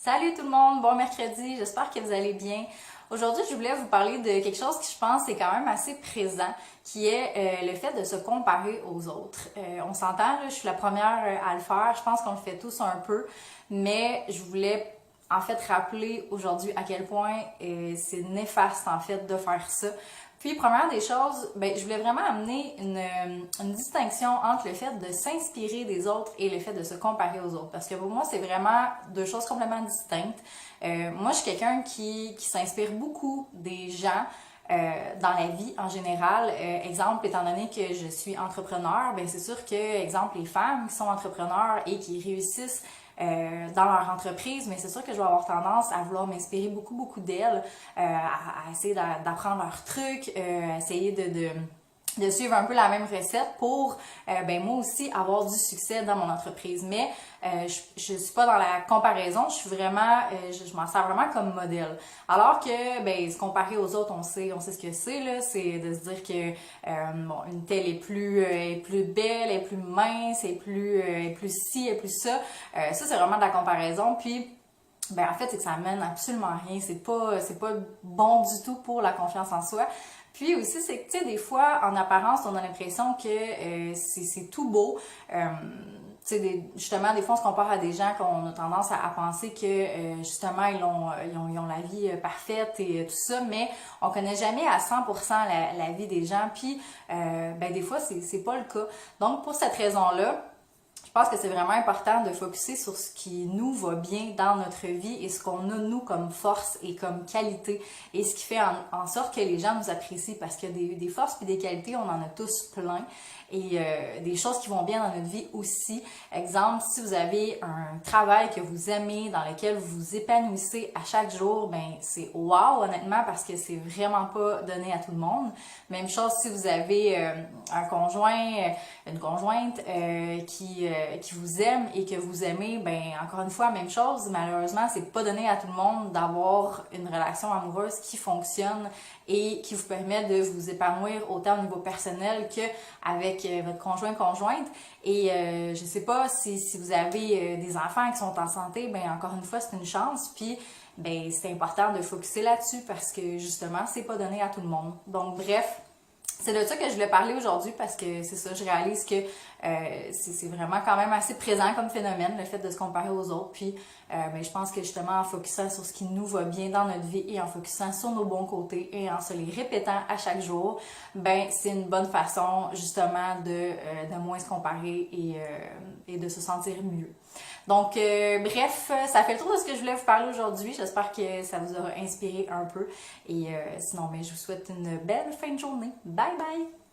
Salut tout le monde, bon mercredi, j'espère que vous allez bien. Aujourd'hui, je voulais vous parler de quelque chose qui je pense est quand même assez présent, qui est le fait de se comparer aux autres. On s'entend, là, je suis la première à le faire, je pense qu'on le fait tous un peu, mais je voulais en fait rappeler aujourd'hui à quel point c'est néfaste en fait de faire ça. Puis, première des choses, je voulais vraiment amener une distinction entre le fait de s'inspirer des autres et le fait de se comparer aux autres. Parce que pour moi, c'est vraiment deux choses complètement distinctes. Moi, je suis quelqu'un qui s'inspire beaucoup des gens dans la vie en général. Exemple, étant donné que je suis entrepreneur, c'est sûr que, exemple, les femmes qui sont entrepreneurs et qui réussissent dans leur entreprise, mais c'est sûr que je vais avoir tendance à vouloir m'inspirer beaucoup d'elles, à essayer d'apprendre leurs trucs, essayer de suivre un peu la même recette pour moi aussi avoir du succès dans mon entreprise. Mais je suis pas dans la comparaison, je suis vraiment je m'en sers vraiment comme modèle. Alors que se comparer aux autres, on sait ce que c'est là, c'est de se dire que une telle est plus belle, est plus mince, est plus ci, est plus ça. Ça c'est vraiment de la comparaison. Puis en fait, c'est que ça amène absolument rien. C'est pas bon du tout pour la confiance en soi. Puis aussi, c'est que, tu sais, des fois, en apparence, on a l'impression que c'est tout beau. Justement, des fois, on se compare à des gens qu'on a tendance à penser que, justement, ils ont la vie parfaite et tout ça, mais on connaît jamais à 100% la vie des gens. Puis, des fois, c'est pas le cas. Donc, pour cette raison-là, je pense que c'est vraiment important de focuser sur ce qui nous va bien dans notre vie et ce qu'on a nous comme force et comme qualité et ce qui fait en sorte que les gens nous apprécient parce que des forces et des qualités, on en a tous plein et des choses qui vont bien dans notre vie aussi. Exemple, si vous avez un travail que vous aimez, dans lequel vous vous épanouissez à chaque jour, c'est wow honnêtement parce que c'est vraiment pas donné à tout le monde. Même chose si vous avez un conjoint, une conjointe qui vous aime et que vous aimez, encore une fois, même chose, malheureusement, c'est pas donné à tout le monde d'avoir une relation amoureuse qui fonctionne et qui vous permet de vous épanouir autant au niveau personnel qu'avec votre conjointe. Et je sais pas si vous avez des enfants qui sont en santé, encore une fois, c'est une chance. Puis c'est important de focuser là-dessus parce que justement, c'est pas donné à tout le monde. Donc bref, c'est de ça que je voulais parler aujourd'hui parce que c'est ça, je réalise que c'est vraiment quand même assez présent comme phénomène, le fait de se comparer aux autres. Puis je pense que justement en focusant sur ce qui nous va bien dans notre vie et en focusant sur nos bons côtés et en se les répétant à chaque jour, c'est une bonne façon justement de moins se comparer et de se sentir mieux. Donc, bref, ça fait le tour de ce que je voulais vous parler aujourd'hui. J'espère que ça vous aura inspiré un peu. Et sinon, je vous souhaite une belle fin de journée. Bye bye!